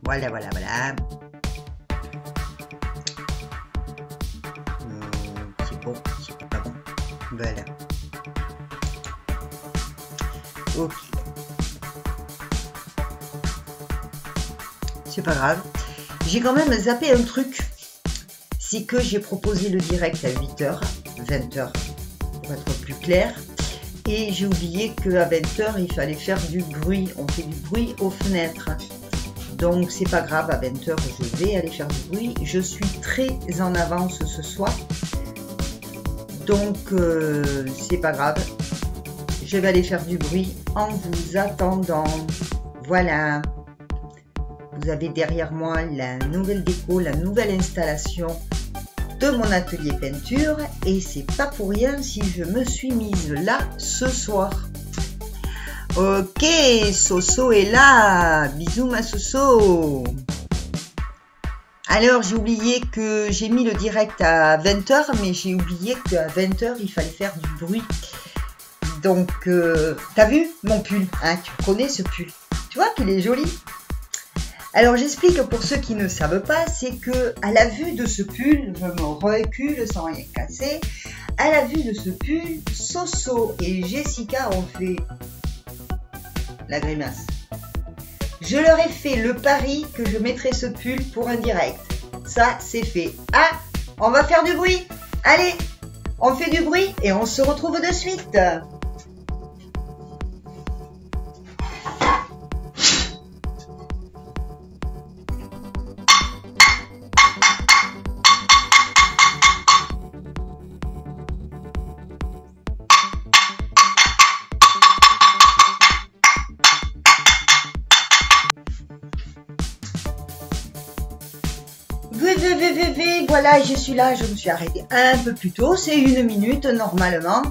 Voilà, voilà, voilà. C'est bon, c'est pas bon. Voilà. Ok. C'est pas grave. J'ai quand même zappé un truc. C'est que j'ai proposé le direct à 8h, 20h, pour être plus clair. Et j'ai oublié qu'à 20h, il fallait faire du bruit. On fait du bruit aux fenêtres. Donc, c'est pas grave, à 20h, je vais aller faire du bruit. Je suis très en avance ce soir. Donc, c'est pas grave. Je vais aller faire du bruit en vous attendant. Voilà. Vous avez derrière moi la nouvelle déco, la nouvelle installation de mon atelier peinture. Et c'est pas pour rien si je me suis mise là ce soir. Ok, Soso est là. Bisous ma Soso. Alors, j'ai oublié que j'ai mis le direct à 20h, mais j'ai oublié qu'à 20h, il fallait faire du bruit. Donc, t'as vu mon pull, hein, tu connais ce pull. Tu vois qu'il est joli. Alors, j'explique pour ceux qui ne savent pas, c'est que à la vue de ce pull, je me recule sans rien casser. À la vue de ce pull, Soso et Jessica ont fait la grimace. Je leur ai fait le pari que je mettrais ce pull pour un direct. Ça, c'est fait. Ah, on va faire du bruit. Allez, on fait du bruit et on se retrouve de suite. Voilà, je suis là, je me suis arrêtée un peu plus tôt, c'est 1 minute normalement.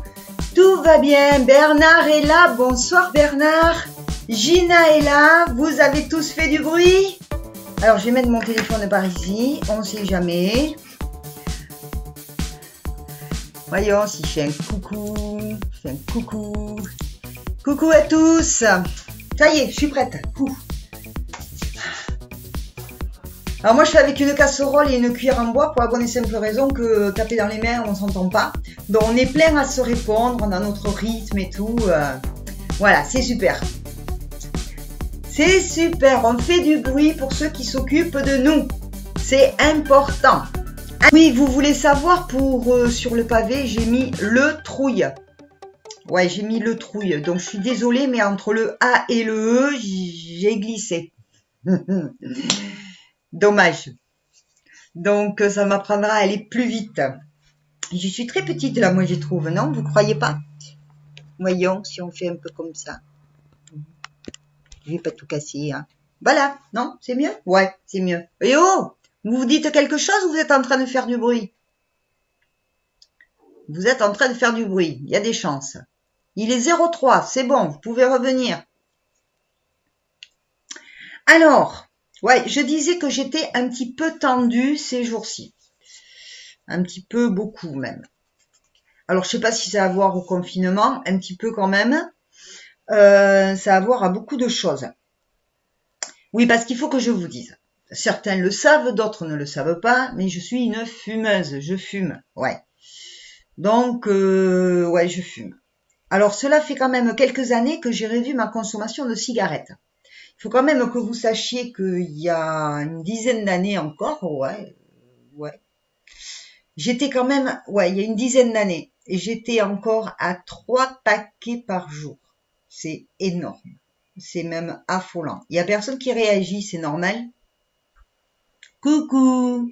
Tout va bien, Bernard est là, bonsoir Bernard. Gina est là, vous avez tous fait du bruit? Alors je vais mettre mon téléphone par ici, on ne sait jamais. Voyons si je fais un coucou, je fais un coucou. Coucou à tous. Ça y est, je suis prête. Ouh. Alors moi je fais avec une casserole et une cuillère en bois pour la bonne et simple raison que taper dans les mains on s'entend pas. Donc on est plein à se répondre, on a notre rythme et tout. Voilà, c'est super. C'est super, on fait du bruit pour ceux qui s'occupent de nous. C'est important. Oui, vous voulez savoir pour sur le pavé, j'ai mis le trouille. Ouais, j'ai mis le trouille. Donc je suis désolée, mais entre le A et le E, j'ai glissé. Dommage. Donc, ça m'apprendra à aller plus vite. Je suis très petite là, moi, je trouve, non? Vous croyez pas? Voyons si on fait un peu comme ça. Je vais pas tout casser, hein. Voilà, non? C'est mieux? Ouais, c'est mieux. Et oh! Vous vous dites quelque chose ou vous êtes en train de faire du bruit? Vous êtes en train de faire du bruit. Il y a des chances. Il est 03, c'est bon, vous pouvez revenir. Alors... ouais, je disais que j'étais un petit peu tendue ces jours-ci. Un petit peu, beaucoup même. Alors, je sais pas si ça a à voir au confinement, un petit peu quand même. Ça a à voir à beaucoup de choses. Oui, parce qu'il faut que je vous dise. Certains le savent, d'autres ne le savent pas, mais je suis une fumeuse, je fume, ouais. Donc, ouais, je fume. Alors, cela fait quand même quelques années que j'ai réduit ma consommation de cigarettes. Il faut quand même que vous sachiez qu'il y a une dizaine d'années encore, ouais, j'étais quand même, ouais, il y a une dizaine d'années, et j'étais encore à 3 paquets par jour. C'est énorme. C'est même affolant. Il y a personne qui réagit, c'est normal. Coucou.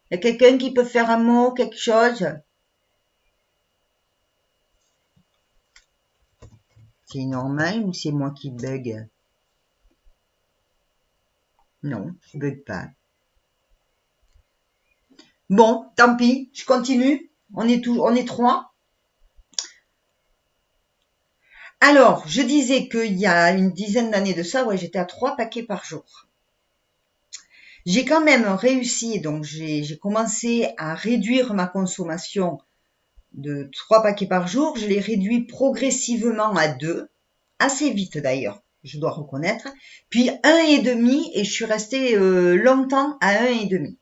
Il y a quelqu'un qui peut faire un mot, quelque chose? C'est normal ou c'est moi qui bug? Non, je bug pas. Bon, tant pis, je continue. On est 3. Alors, je disais qu'il y a une dizaine d'années de ça, ouais, j'étais à 3 paquets par jour. J'ai quand même réussi, donc j'ai commencé à réduire ma consommation de 3 paquets par jour. Je l'ai réduit progressivement à 2, assez vite d'ailleurs. je dois reconnaître. Puis 1,5 et je suis restée longtemps à 1,5.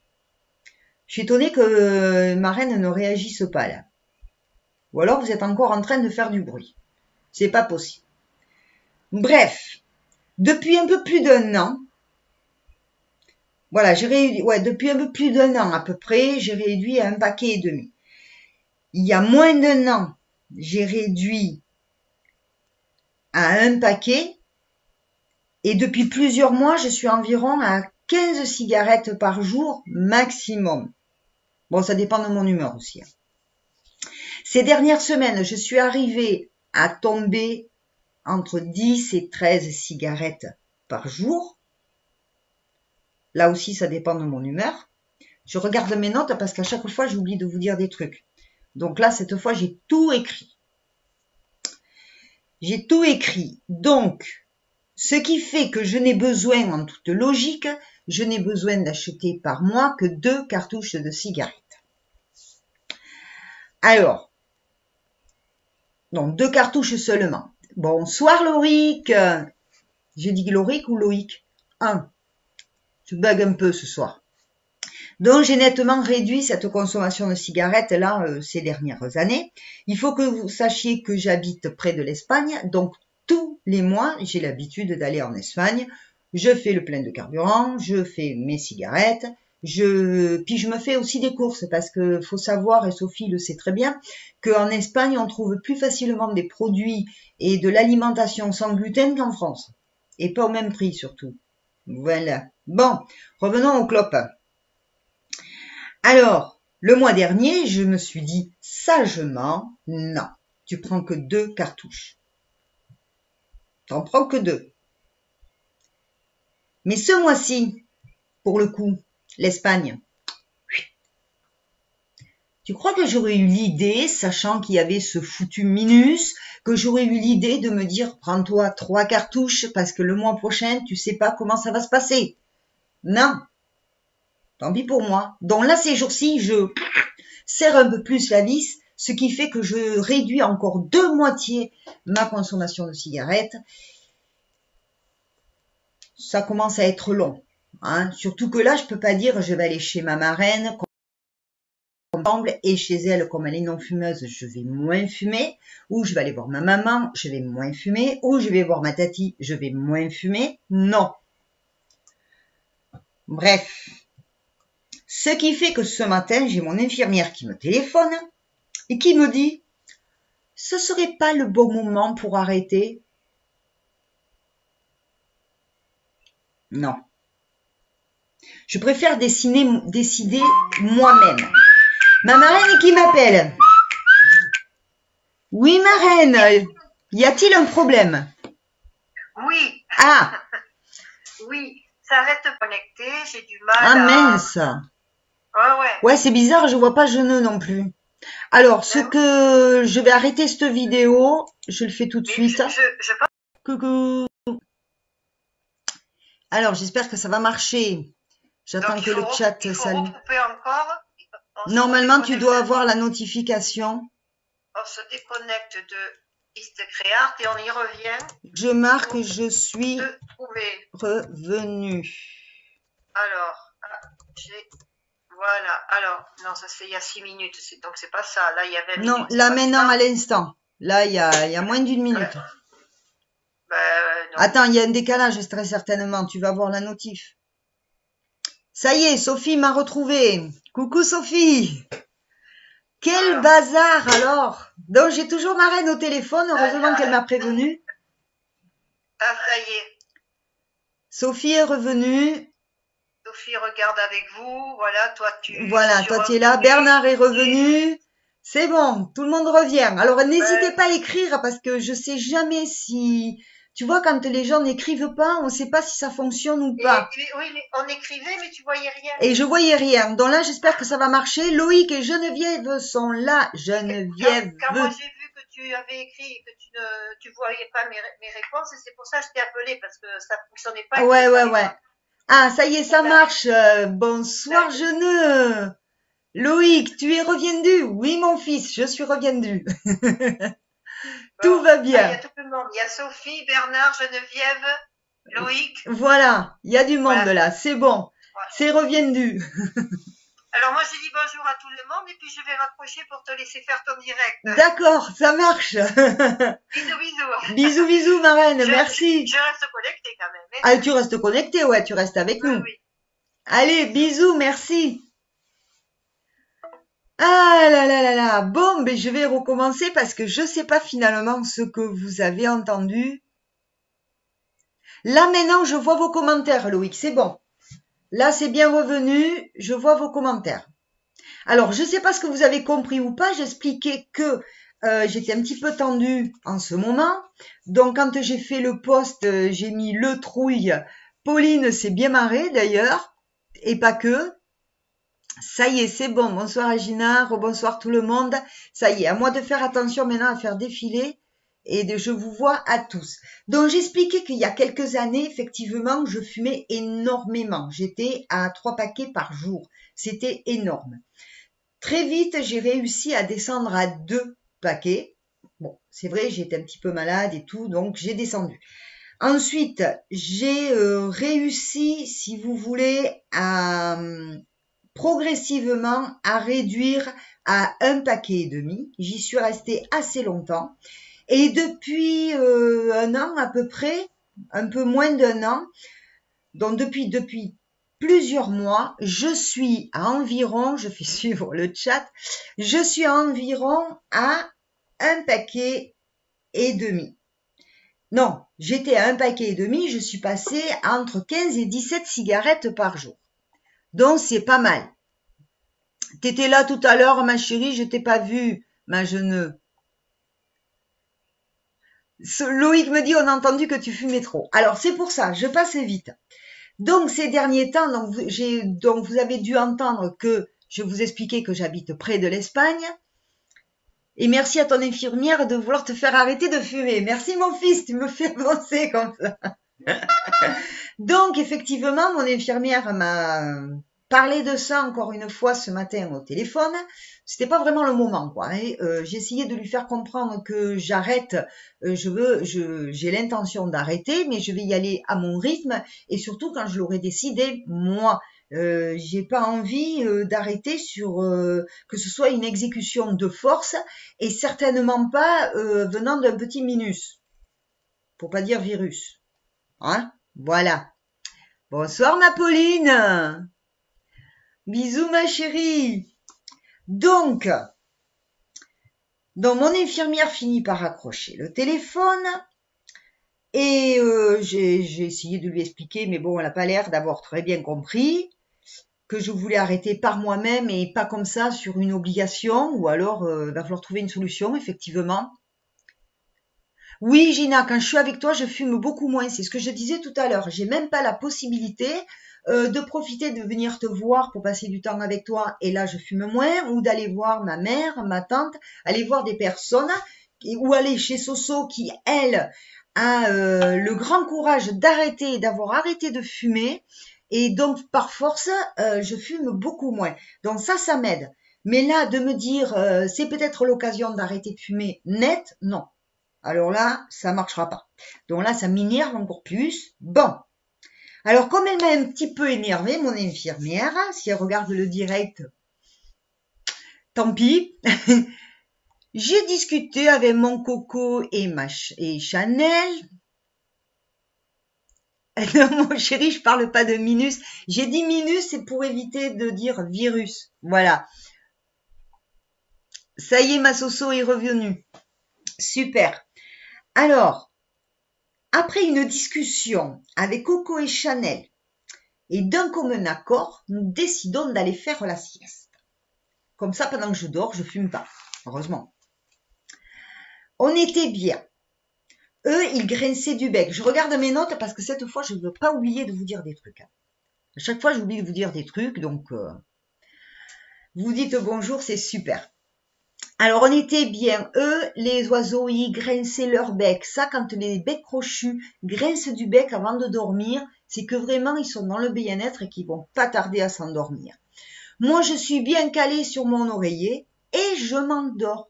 Je suis étonnée que ma reine ne réagisse pas là. Ou alors vous êtes encore en train de faire du bruit. C'est pas possible. Bref, depuis un peu plus d'un an, voilà, j'ai réduit, ouais, depuis un peu plus d'un an à peu près, j'ai réduit à 1,5 paquet. Il y a moins d'un an, j'ai réduit à 1 paquet. Et depuis plusieurs mois, je suis environ à 15 cigarettes par jour maximum. Bon, ça dépend de mon humeur aussi. Ces dernières semaines, je suis arrivée à tomber entre 10 et 13 cigarettes par jour. Là aussi, ça dépend de mon humeur. Je regarde mes notes parce qu'à chaque fois, j'oublie de vous dire des trucs. Donc là, cette fois, j'ai tout écrit. J'ai tout écrit. Donc, ce qui fait que je n'ai besoin, en toute logique, je n'ai besoin d'acheter par mois que 2 cartouches de cigarettes. Alors, donc 2 cartouches seulement. Bonsoir Loïc. J'ai dit Loïc ou Loïc? Tu bugs un peu ce soir. Donc j'ai nettement réduit cette consommation de cigarettes là ces dernières années. Il faut que vous sachiez que j'habite près de l'Espagne, donc tous les mois j'ai l'habitude d'aller en Espagne. Je fais le plein de carburant, je fais mes cigarettes, puis je me fais aussi des courses parce que faut savoir, et Sophie le sait très bien, qu'en Espagne on trouve plus facilement des produits et de l'alimentation sans gluten qu'en France. Et pas au même prix surtout. Voilà. Bon, revenons aux clopes. Alors, le mois dernier, je me suis dit sagement, non, tu prends que 2 cartouches. T'en prends que 2. Mais ce mois-ci, pour le coup, l'Espagne, tu crois que j'aurais eu l'idée, sachant qu'il y avait ce foutu minus, que j'aurais eu l'idée de me dire prends-toi 3 cartouches parce que le mois prochain, tu sais pas comment ça va se passer. Non. Tant pis pour moi. Donc là, ces jours-ci, je serre un peu plus la vis, ce qui fait que je réduis encore de moitié ma consommation de cigarettes. Ça commence à être long. Hein. Surtout que là, je peux pas dire je vais aller chez ma marraine et chez elle, comme elle est non-fumeuse, je vais moins fumer. Ou je vais aller voir ma maman, je vais moins fumer. Ou je vais voir ma tati, je vais moins fumer. Non. Bref. Ce qui fait que ce matin, j'ai mon infirmière qui me téléphone et qui me dit « Ce serait pas le bon moment pour arrêter ?» Non. Je préfère décider moi-même. Ma marraine qui m'appelle. Oui, marraine. Y a-t-il un problème? Oui. Ah. Oui, ça reste connecté, j'ai du mal à... mince. Ouais. Ouais, c'est bizarre, je vois pas Jeuneux non plus. Alors, que je vais arrêter cette vidéo, je le fais tout de suite. Je pense... Coucou. Alors, j'espère que ça va marcher. J'attends que le chat s'allume. Normalement, tu dois avoir la notification. On se déconnecte de Instacreart et on y revient. Je marque, je suis revenu. Alors, voilà. Alors, non, ça se fait il y a 6 minutes. Donc, c'est pas ça. Là, il y a 20 minutes. Non, là maintenant, à l'instant. Là, il y a moins d'une minute. Non. Attends, il y a un décalage très certainement. Tu vas voir la notif. Ça y est, Sophie m'a retrouvée. Coucou Sophie. Quel bazar alors. Donc j'ai toujours ma reine au téléphone. Heureusement qu'elle m'a prévenu. Ah, ça y est. Sophie est revenue. Sophie regarde avec vous. Voilà, toi tu... Voilà, toi tu es là. Bernard est revenu. C'est bon, tout le monde revient. Alors n'hésitez pas à écrire parce que je sais jamais si... Tu vois, quand les gens n'écrivent pas, on ne sait pas si ça fonctionne ou pas. Oui, on écrivait, mais tu voyais rien. Et je voyais rien. Donc là, j'espère que ça va marcher. Loïc et Geneviève sont là. Geneviève. Quand moi j'ai vu que tu avais écrit et que tu voyais pas mes réponses, et c'est pour ça que je t'ai appelé, parce que ça fonctionnait pas. Ouais. Ah, ça y est, ça marche. Bonsoir, Geneux. Loïc, tu es revenu? Oui, mon fils, je suis revenu. Tout va Ah, il y a bien. tout le monde. Il y a Sophie, Bernard, Geneviève, Loïc. Voilà, il y a du monde Voilà. là, c'est bon. Voilà. C'est reviendu. Alors moi, j'ai dit bonjour à tout le monde et puis je vais raccrocher pour te laisser faire ton direct. D'accord, ça marche. Bisous, bisous. Bisous, bisous, ma reine, merci. Je reste connectée quand même. Hein. Ah, tu restes connecté, ouais, tu restes avec nous. Oui. Allez, bisous, merci. Ah là là là là. Bon, ben je vais recommencer parce que je sais pas finalement ce que vous avez entendu. Là maintenant, je vois vos commentaires, Loïc, c'est bon. Là, c'est bien revenu, je vois vos commentaires. Alors, je sais pas ce que vous avez compris ou pas, j'expliquais que j'étais un petit peu tendue en ce moment. Donc, quand j'ai fait le post, j'ai mis le trouille. Pauline s'est bien marrée d'ailleurs, et pas que. Ça y est, c'est bon. Bonsoir Agina, rebonsoir tout le monde. Ça y est, à moi de faire attention maintenant à faire défiler et je vous vois à tous. Donc j'expliquais qu'il y a quelques années, effectivement, je fumais énormément. J'étais à 3 paquets par jour. C'était énorme. Très vite, j'ai réussi à descendre à 2 paquets. Bon, c'est vrai, j'étais un petit peu malade et tout, donc j'ai descendu. Ensuite, j'ai réussi, si vous voulez, à progressivement à réduire à 1 paquet et demi. J'y suis restée assez longtemps. Et depuis 1 an à peu près, un peu moins d'1 an, donc depuis plusieurs mois, je suis à environ, je fais suivre le chat, je suis à environ à 1 paquet et demi. Non, j'étais à 1 paquet et demi, je suis passée à entre 15 et 17 cigarettes par jour. Donc c'est pas mal. T'étais là tout à l'heure, ma chérie, je t'ai pas vue, ma jeune. Loïc me dit, on a entendu que tu fumais trop. Alors c'est pour ça, je passe vite. Donc ces derniers temps, donc vous avez dû entendre que je vous expliquais que j'habite près de l'Espagne. Et merci à ton infirmière de vouloir te faire arrêter de fumer. Merci mon fils, tu me fais avancer comme ça. Donc effectivement, mon infirmière m'a parlé de ça encore une fois ce matin au téléphone. C'était pas vraiment le moment, quoi. J'ai essayé de lui faire comprendre que j'arrête. J'ai l'intention d'arrêter, mais je vais y aller à mon rythme et surtout quand je l'aurai décidé, moi. J'ai pas envie d'arrêter sur que ce soit une exécution de force et certainement pas venant d'un petit minus, pour pas dire virus. Hein? Voilà. Bonsoir ma Pauline. Bisous ma chérie. Donc mon infirmière finit par raccrocher le téléphone et j'ai essayé de lui expliquer, mais bon, elle n'a pas l'air d'avoir très bien compris que je voulais arrêter par moi-même et pas comme ça sur une obligation, ou alors il va falloir trouver une solution, effectivement. Oui, Gina, quand je suis avec toi, je fume beaucoup moins. C'est ce que je disais tout à l'heure. J'ai même pas la possibilité de profiter de venir te voir pour passer du temps avec toi. Et là, je fume moins. Ou d'aller voir ma mère, ma tante, aller voir des personnes, ou aller chez Soso qui, elle, a le grand courage d'arrêter, d'avoir arrêté de fumer. Et donc, par force, je fume beaucoup moins. Donc ça m'aide. Mais là, de me dire, c'est peut-être l'occasion d'arrêter de fumer net, non. Alors là, ça marchera pas. Donc là, ça m'énerve encore plus. Bon. Alors, comme elle m'a un petit peu énervée, mon infirmière, si elle regarde le direct, tant pis. J'ai discuté avec mon Coco et Chanel. Non, mon chéri, je parle pas de minus. J'ai dit minus, c'est pour éviter de dire virus. Voilà. Ça y est, ma Soso est revenue. Super. Alors, après une discussion avec Coco et Chanel, et d'un commun accord, nous décidons d'aller faire la sieste. Comme ça, pendant que je dors, je fume pas. Heureusement. On était bien. Eux, ils grinçaient du bec. Je regarde mes notes parce que cette fois, je ne veux pas oublier de vous dire des trucs. À chaque fois, j'oublie de vous dire des trucs, donc vous dites bonjour, c'est super. Alors, on était bien. Eux, les oiseaux, ils grinçaient leur bec. Ça, quand les becs crochus grincent du bec avant de dormir, c'est que vraiment, ils sont dans le bien-être et qu'ils vont pas tarder à s'endormir. Moi, je suis bien calée sur mon oreiller et je m'endors.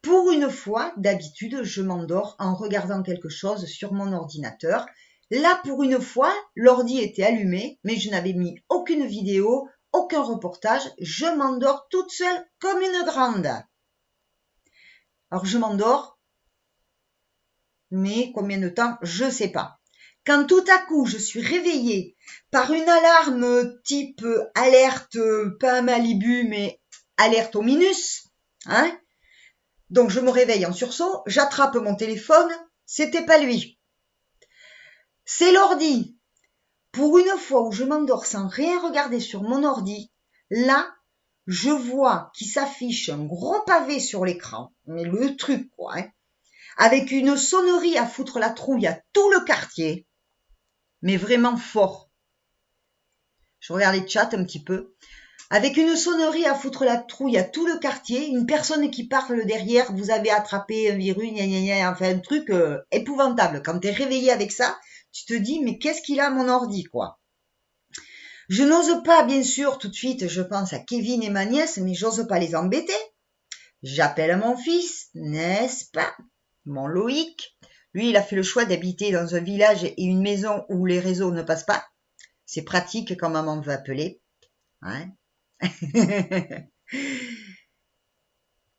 Pour une fois, d'habitude, je m'endors en regardant quelque chose sur mon ordinateur. Là, pour une fois, l'ordi était allumé, mais je n'avais mis aucune vidéo, aucun reportage. Je m'endors toute seule comme une grande. Alors, je m'endors, mais combien de temps, je ne sais pas. Quand tout à coup, je suis réveillée par une alarme type alerte, pas Malibu, mais alerte au minus, hein. Donc, je me réveille en sursaut, j'attrape mon téléphone, c'était pas lui. C'est l'ordi. Pour une fois où je m'endors sans rien regarder sur mon ordi, là, je vois qu'il s'affiche un gros pavé sur l'écran, mais le truc quoi, hein, avec une sonnerie à foutre la trouille à tout le quartier, mais vraiment fort. Je regarde les chats un petit peu. Avec une sonnerie à foutre la trouille à tout le quartier, une personne qui parle derrière, vous avez attrapé un virus, gna gna gna, enfin un truc épouvantable. Quand t'es réveillé avec ça, tu te dis, mais qu'est-ce qu'il a mon ordi, quoi. Je n'ose pas, bien sûr, tout de suite, je pense à Kevin et ma nièce, mais j'ose pas les embêter. J'appelle mon fils, n'est-ce pas, mon Loïc. Lui, il a fait le choix d'habiter dans un village et une maison où les réseaux ne passent pas. C'est pratique quand maman veut appeler. Hein. Il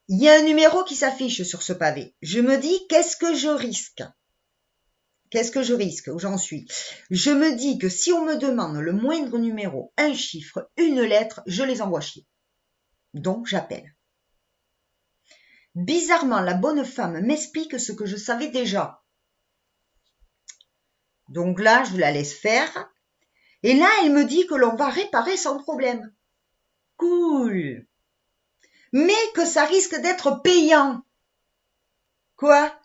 y a un numéro qui s'affiche sur ce pavé. Je me dis, qu'est-ce que je risque? Qu'est-ce que je risque? Où j'en suis? Je me dis que si on me demande le moindre numéro, un chiffre, une lettre, je les envoie chier. Donc, j'appelle. Bizarrement, la bonne femme m'explique ce que je savais déjà. Donc là, je la laisse faire. Et là, elle me dit que l'on va réparer sans problème. Cool. Mais que ça risque d'être payant. Quoi?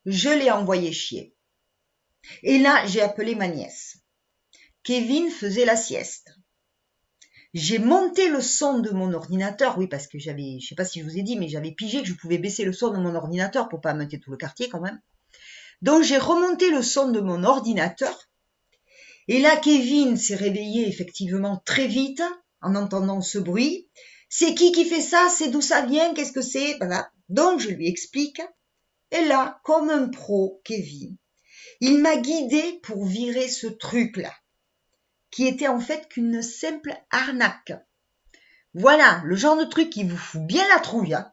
Je l'ai envoyé chier. Et là, j'ai appelé ma nièce. Kevin faisait la sieste. J'ai monté le son de mon ordinateur, oui, parce que j'avais, je sais pas si je vous ai dit, mais j'avais pigé que je pouvais baisser le son de mon ordinateur pour pas monter tout le quartier quand même. Donc, j'ai remonté le son de mon ordinateur. Et là, Kevin s'est réveillé effectivement très vite en entendant ce bruit. C'est qui fait ça? C'est d'où ça vient? Qu'est-ce que c'est? Voilà. Donc, je lui explique. Et là, comme un pro, Kevin, il m'a guidé pour virer ce truc-là, qui était en fait qu'une simple arnaque. Voilà, le genre de truc qui vous fout bien la trouille. Hein.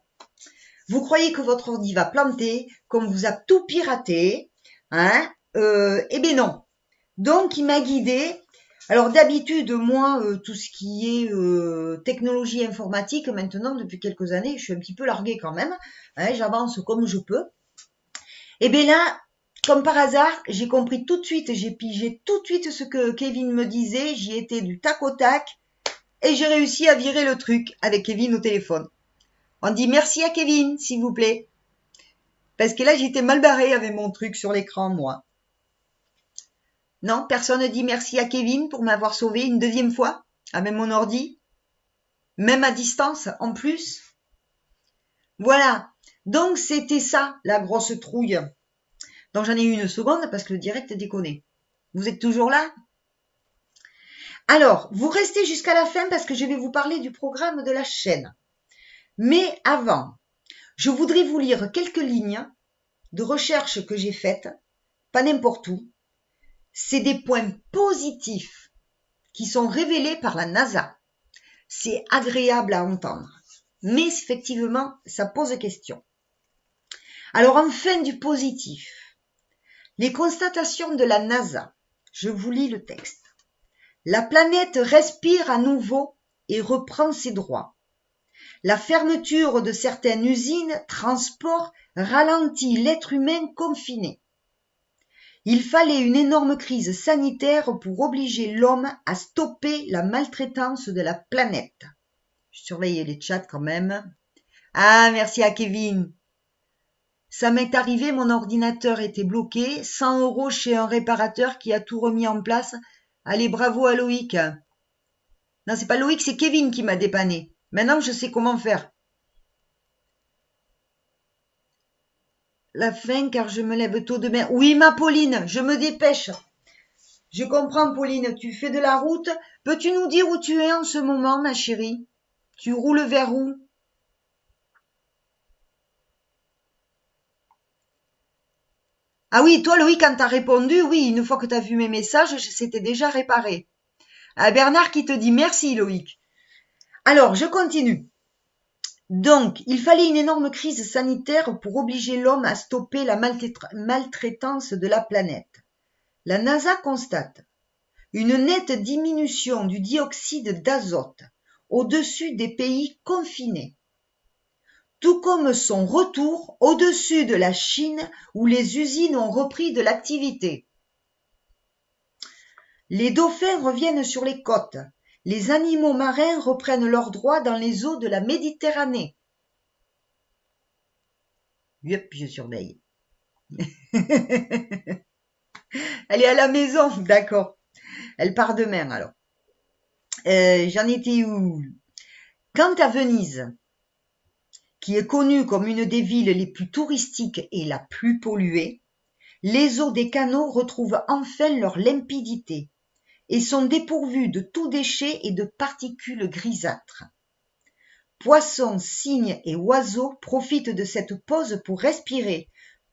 Vous croyez que votre ordi va planter, qu'on vous a tout piraté, hein? Eh bien non. Donc, il m'a guidé. Alors, d'habitude, moi, tout ce qui est technologie informatique, maintenant, depuis quelques années, je suis un petit peu larguée quand même. Hein, j'avance comme je peux. Et bien là, comme par hasard, j'ai compris tout de suite, j'ai pigé tout de suite ce que Kevin me disait, j'y étais du tac au tac, et j'ai réussi à virer le truc avec Kevin au téléphone. On dit merci à Kevin, s'il vous plaît. Parce que là, j'étais mal barrée avec mon truc sur l'écran, moi. Non, personne ne dit merci à Kevin pour m'avoir sauvé une deuxième fois, avec mon ordi. Même à distance, en plus. Voilà. Donc, c'était ça, la grosse trouille. Donc, j'en ai eu une seconde parce que le direct déconne. Vous êtes toujours là? Alors, vous restez jusqu'à la fin parce que je vais vous parler du programme de la chaîne. Mais avant, je voudrais vous lire quelques lignes de recherche que j'ai faites, pas n'importe où. C'est des points positifs qui sont révélés par la NASA. C'est agréable à entendre. Mais effectivement, ça pose question. Alors, enfin du positif. Les constatations de la NASA. Je vous lis le texte. La planète respire à nouveau et reprend ses droits. La fermeture de certaines usines, transports, ralentit l'être humain confiné. Il fallait une énorme crise sanitaire pour obliger l'homme à stopper la maltraitance de la planète. Je surveille les chats quand même. Ah, merci à Kevin. Ça m'est arrivé, mon ordinateur était bloqué, 100 € chez un réparateur qui a tout remis en place. Allez, bravo à Loïc. Non, c'est pas Loïc, c'est Kevin qui m'a dépanné. Maintenant, je sais comment faire. La fin, car je me lève tôt demain. Oui, ma Pauline, je me dépêche. Je comprends, Pauline, tu fais de la route. Peux-tu nous dire où tu es en ce moment, ma chérie? Tu roules vers où? Ah oui, toi Loïc, quand t'as répondu, oui, une fois que t'as vu mes messages, c'était déjà réparé. Ah, Bernard qui te dit merci Loïc. Alors, je continue. Donc, il fallait une énorme crise sanitaire pour obliger l'homme à stopper la maltraitance de la planète. La NASA constate une nette diminution du dioxyde d'azote au-dessus des pays confinés, tout comme son retour au-dessus de la Chine où les usines ont repris de l'activité. Les dauphins reviennent sur les côtes. Les animaux marins reprennent leurs droits dans les eaux de la Méditerranée. Yup, je surveille. Elle est à la maison, d'accord. Elle part demain alors. J'en étais où? Quant à Venise, qui est connue comme une des villes les plus touristiques et la plus polluée, les eaux des canaux retrouvent enfin leur limpidité et sont dépourvues de tout déchet et de particules grisâtres. Poissons, cygnes et oiseaux profitent de cette pause pour respirer.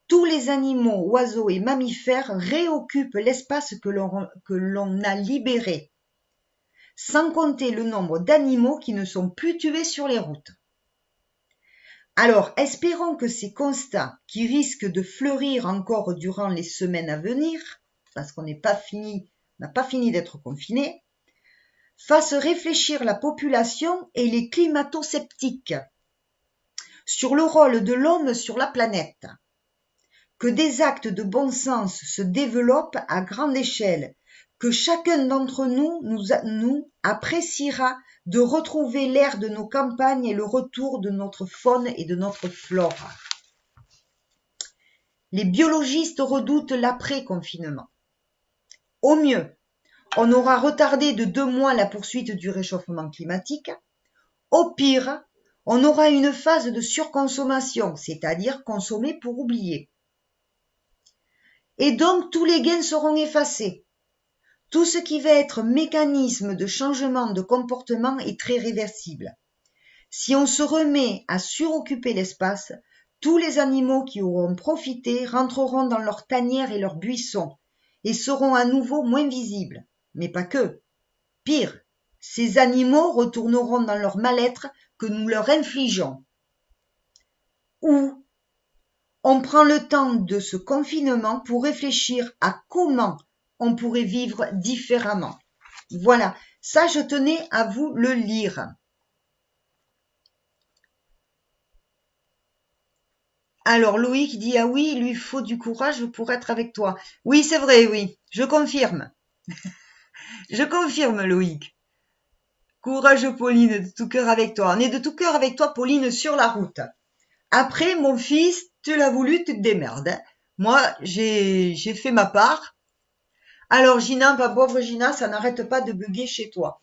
Tous les animaux, oiseaux et mammifères réoccupent l'espace que l'on a libéré, sans compter le nombre d'animaux qui ne sont plus tués sur les routes. Alors, espérons que ces constats, qui risquent de fleurir encore durant les semaines à venir, parce qu'on n'a pas fini d'être confinés, fassent réfléchir la population et les climato-sceptiques sur le rôle de l'homme sur la planète. Que des actes de bon sens se développent à grande échelle, que chacun d'entre nous appréciera de retrouver l'air de nos campagnes et le retour de notre faune et de notre flore. Les biologistes redoutent l'après-confinement. Au mieux, on aura retardé de 2 mois la poursuite du réchauffement climatique. Au pire, on aura une phase de surconsommation, c'est-à-dire consommer pour oublier. Et donc tous les gains seront effacés. Tout ce qui va être mécanisme de changement de comportement est très réversible. Si on se remet à suroccuper l'espace, tous les animaux qui auront profité rentreront dans leurs tanières et leurs buissons et seront à nouveau moins visibles. Mais pas que. Pire, ces animaux retourneront dans leur mal-être que nous leur infligeons. Ou on prend le temps de ce confinement pour réfléchir à comment on pourrait vivre différemment. Voilà, ça je tenais à vous le lire. Alors Loïc dit ah oui, il lui faut du courage pour être avec toi. Oui, c'est vrai, oui, je confirme. Je confirme Loïc. Courage Pauline, de tout cœur avec toi. On est de tout cœur avec toi Pauline sur la route. Après mon fils, tu l'as voulu, tu te démerdes. Hein. Moi, j'ai fait ma part. Alors Gina, ma pauvre Gina, ça n'arrête pas de bugger chez toi.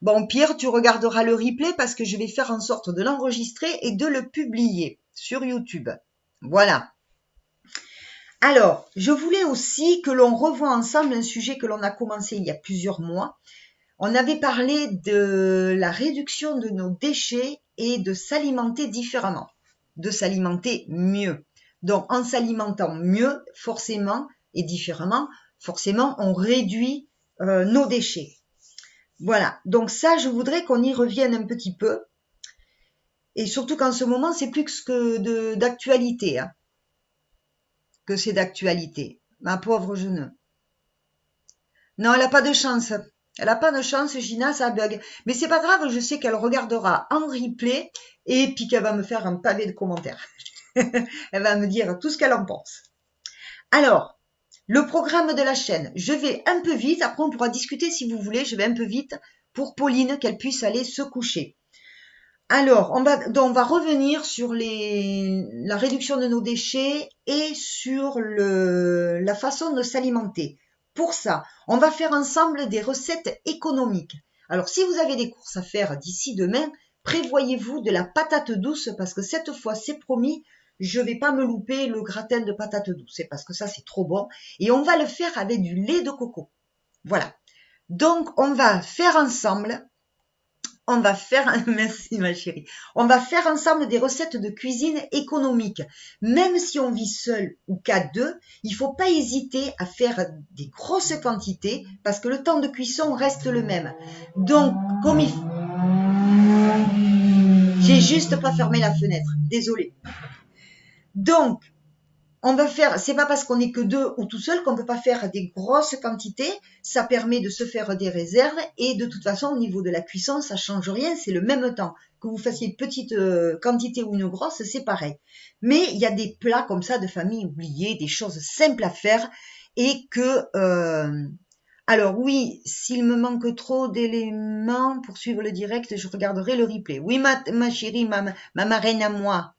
Bon Pierre, tu regarderas le replay parce que je vais faire en sorte de l'enregistrer et de le publier sur YouTube. Voilà. Alors, je voulais aussi que l'on revoie ensemble un sujet que l'on a commencé il y a plusieurs mois. On avait parlé de la réduction de nos déchets et de s'alimenter différemment, de s'alimenter mieux. Donc, en s'alimentant mieux, forcément, et différemment, forcément, on réduit nos déchets. Voilà, donc ça, je voudrais qu'on y revienne un petit peu. Et surtout qu'en ce moment, c'est plus que d'actualité. Hein. Que c'est d'actualité. Ma pauvre jeune. Non, elle n'a pas de chance. Elle n'a pas de chance, Gina, ça bug. Mais c'est pas grave, je sais qu'elle regardera en replay et puis qu'elle va me faire un pavé de commentaires. Elle va me dire tout ce qu'elle en pense. Alors, le programme de la chaîne, je vais un peu vite. Après, on pourra discuter si vous voulez. Je vais un peu vite pour Pauline, qu'elle puisse aller se coucher. Alors, on va revenir sur la réduction de nos déchets et sur la façon de s'alimenter. Pour ça, on va faire ensemble des recettes économiques. Alors, si vous avez des courses à faire d'ici demain, prévoyez-vous de la patate douce parce que cette fois, c'est promis, je vais pas me louper le gratin de patate douce parce que ça, c'est trop bon. Et on va le faire avec du lait de coco. Voilà. Donc, on va faire ensemble. on va faire, merci ma chérie, on va faire ensemble des recettes de cuisine économiques. Même si on vit seul ou qu'à deux, il faut pas hésiter à faire des grosses quantités parce que le temps de cuisson reste le même. Donc, comme il faut... J'ai juste pas fermé la fenêtre, désolée. Donc, on va faire, c'est pas parce qu'on est que deux ou tout seul qu'on peut pas faire des grosses quantités. Ça permet de se faire des réserves et de toute façon, au niveau de la cuisson, ça change rien. C'est le même temps. Que vous fassiez une petite quantité ou une grosse, c'est pareil. Mais il y a des plats comme ça de famille oubliés, des choses simples à faire et que, alors oui, s'il me manque trop d'éléments pour suivre le direct, je regarderai le replay. Oui, ma chérie, ma marraine à moi.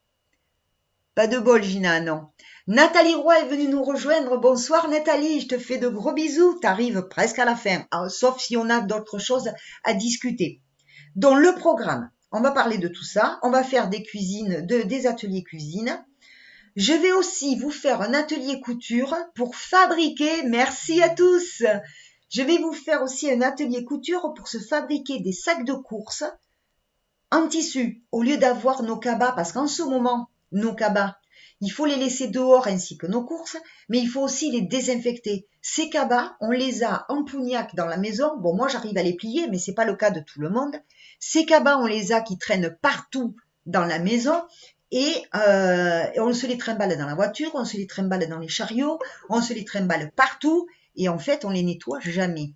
Pas de bol, Gina, non. Nathalie Roy est venue nous rejoindre. Bonsoir Nathalie, je te fais de gros bisous. T'arrives presque à la fin, sauf si on a d'autres choses à discuter. Dans le programme, on va parler de tout ça. On va faire des cuisines, des ateliers cuisine. Je vais aussi vous faire un atelier couture pour fabriquer, merci à tous. Je vais vous faire aussi un atelier couture pour se fabriquer des sacs de course en tissu au lieu d'avoir nos cabas, parce qu'en ce moment, nos cabas, il faut les laisser dehors ainsi que nos courses, mais il faut aussi les désinfecter. Ces cabas, on les a en pougnac dans la maison. Bon, moi, j'arrive à les plier, mais c'est pas le cas de tout le monde. Ces cabas, on les a qui traînent partout dans la maison et on se les trimballe dans la voiture, on se les trimballe dans les chariots, on se les trimballe partout et en fait, on les nettoie jamais.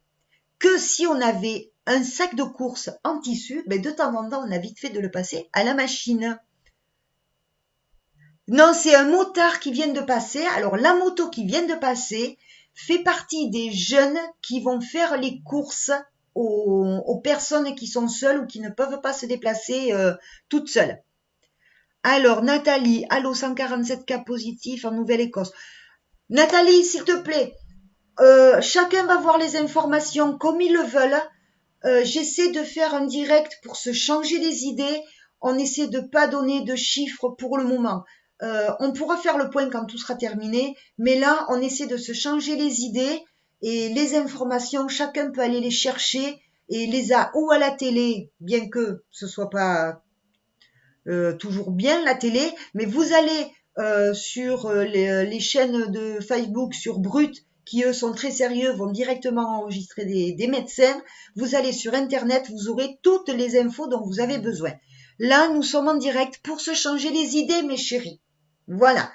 Que si on avait un sac de course en tissu, ben de temps en temps, on a vite fait de le passer à la machine. Non, c'est un motard qui vient de passer. Alors, la moto qui vient de passer fait partie des jeunes qui vont faire les courses aux personnes qui sont seules ou qui ne peuvent pas se déplacer toutes seules. Alors, Nathalie, allô, 147 cas positifs en Nouvelle-Écosse. Nathalie, s'il te plaît, chacun va voir les informations comme ils le veulent. J'essaie de faire un direct pour se changer les idées. On essaie de pas donner de chiffres pour le moment. On pourra faire le point quand tout sera terminé, mais là, on essaie de se changer les idées et les informations, chacun peut aller les chercher et les a ou à la télé, bien que ce soit pas toujours bien la télé, mais vous allez sur les chaînes de Facebook, sur Brut, qui eux sont très sérieux, vont directement enregistrer des médecins. Vous allez sur Internet, vous aurez toutes les infos dont vous avez besoin. Là, nous sommes en direct pour se changer les idées, mes chéris. Voilà,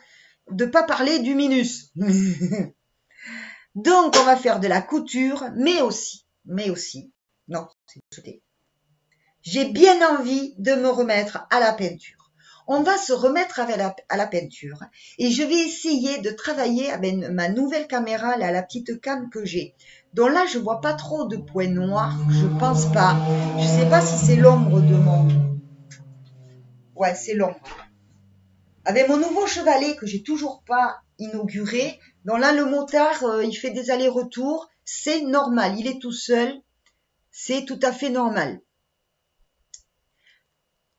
de pas parler du minus. Donc, on va faire de la couture, mais aussi, non, c'est sauté. J'ai bien envie de me remettre à la peinture. On va se remettre à la peinture et je vais essayer de travailler avec ma nouvelle caméra, là, la petite cam que j'ai. Donc là, je vois pas trop de points noirs, je pense pas. Je sais pas si c'est l'ombre de mon... Ouais, c'est l'ombre. Avec mon nouveau chevalet que j'ai toujours pas inauguré, donc là le motard il fait des allers-retours, c'est normal, il est tout seul, c'est tout à fait normal.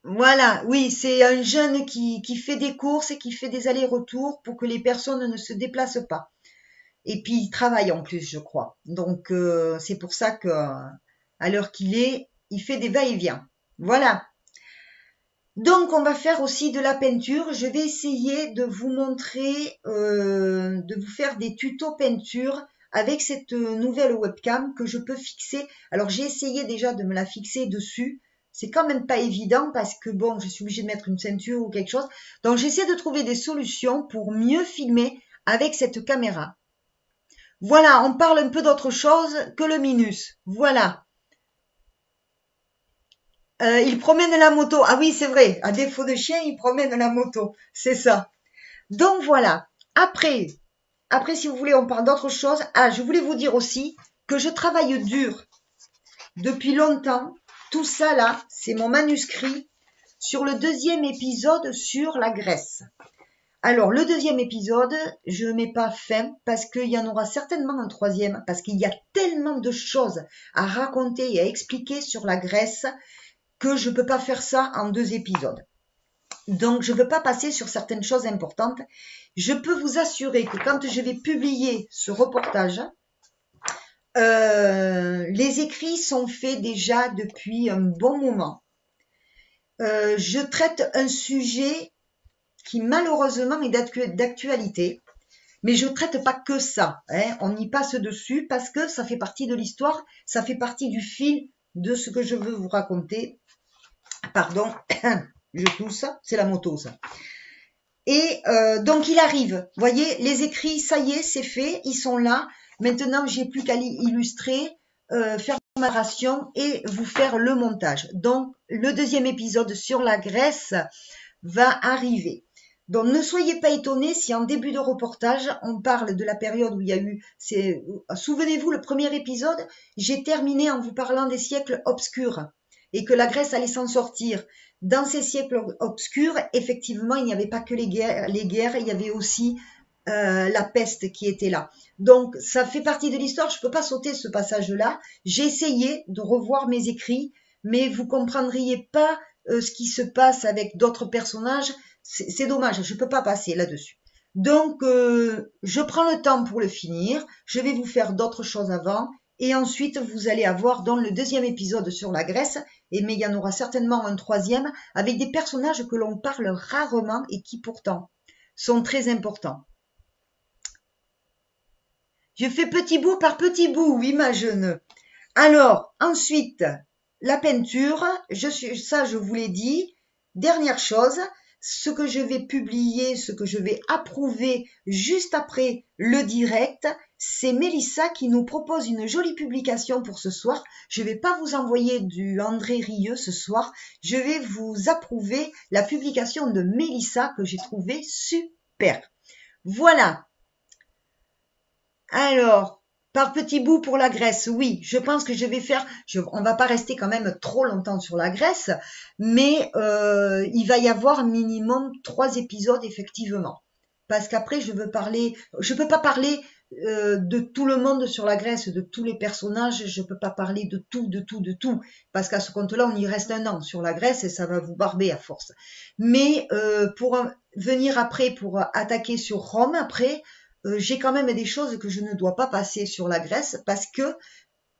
Voilà, oui, c'est un jeune qui fait des courses et qui fait des allers-retours pour que les personnes ne se déplacent pas. Et puis il travaille en plus, je crois. Donc c'est pour ça que à l'heure qu'il est, il fait des va-et-vient. Voilà. Donc, on va faire aussi de la peinture. Je vais essayer de vous montrer, de vous faire des tutos peinture avec cette nouvelle webcam que je peux fixer. Alors, j'ai essayé déjà de me la fixer dessus. C'est quand même pas évident parce que, bon, je suis obligée de mettre une ceinture ou quelque chose. Donc, j'essaie de trouver des solutions pour mieux filmer avec cette caméra. Voilà, on parle un peu d'autre chose que le minus. Voilà. Il promène la moto. Ah oui, c'est vrai. À défaut de chien, il promène la moto. C'est ça. Donc voilà. Après, si vous voulez, on parle d'autre chose. Ah, je voulais vous dire aussi que je travaille dur depuis longtemps. Tout ça là, c'est mon manuscrit sur le 2e épisode sur la Grèce. Alors, le 2e épisode, je ne mets pas fin parce qu'il y en aura certainement un 3e parce qu'il y a tellement de choses à raconter et à expliquer sur la Grèce que je ne peux pas faire ça en 2 épisodes. Donc, je ne veux pas passer sur certaines choses importantes. Je peux vous assurer que quand je vais publier ce reportage, Les écrits sont faits déjà depuis un bon moment. Je traite un sujet qui malheureusement est d'actualité, mais je traite pas que ça, hein. On y passe dessus parce que ça fait partie de l'histoire, ça fait partie du fil de ce que je veux vous raconter. Pardon, je tousse, c'est la moto ça. Et donc il arrive, vous voyez, les écrits, ça y est, c'est fait, ils sont là. Maintenant, j'ai plus qu'à illustrer, faire ma narration et vous faire le montage. Donc, le deuxième épisode sur la Grèce va arriver. Donc, ne soyez pas étonnés si en début de reportage, on parle de la période où il y a eu... Souvenez-vous, le premier épisode, j'ai terminé en vous parlant des siècles obscurs et que la Grèce allait s'en sortir. Dans ces siècles obscurs, effectivement, il n'y avait pas que les guerres, il y avait aussi la peste qui était là. Donc, ça fait partie de l'histoire, je ne peux pas sauter ce passage-là. J'ai essayé de revoir mes écrits, mais vous comprendriez pas ce qui se passe avec d'autres personnages. C'est dommage, je ne peux pas passer là-dessus. Donc, je prends le temps pour le finir. Je vais vous faire d'autres choses avant. Et ensuite, vous allez avoir dans le deuxième épisode sur la Grèce, mais il y en aura certainement un troisième, avec des personnages que l'on parle rarement et qui pourtant sont très importants. Je fais petit bout par petit bout, oui ma jeune. Alors, ensuite, la peinture, ça je vous l'ai dit. Dernière chose, ce que je vais publier, ce que je vais approuver juste après le direct, c'est Mélissa qui nous propose une jolie publication pour ce soir. Je ne vais pas vous envoyer du André Rieu ce soir, je vais vous approuver la publication de Mélissa que j'ai trouvée super. Voilà. Alors, par petits bouts pour la Grèce, oui, je pense que je vais faire, on va pas rester quand même trop longtemps sur la Grèce, mais il va y avoir minimum 3 épisodes effectivement. Parce qu'après, je peux pas parler de tout le monde sur la Grèce, de tous les personnages, je peux pas parler de tout, parce qu'à ce compte-là, on y reste un an sur la Grèce et ça va vous barber à force. Mais pour venir après, pour attaquer sur Rome après, j'ai quand même des choses que je ne dois pas passer sur la Grèce parce que,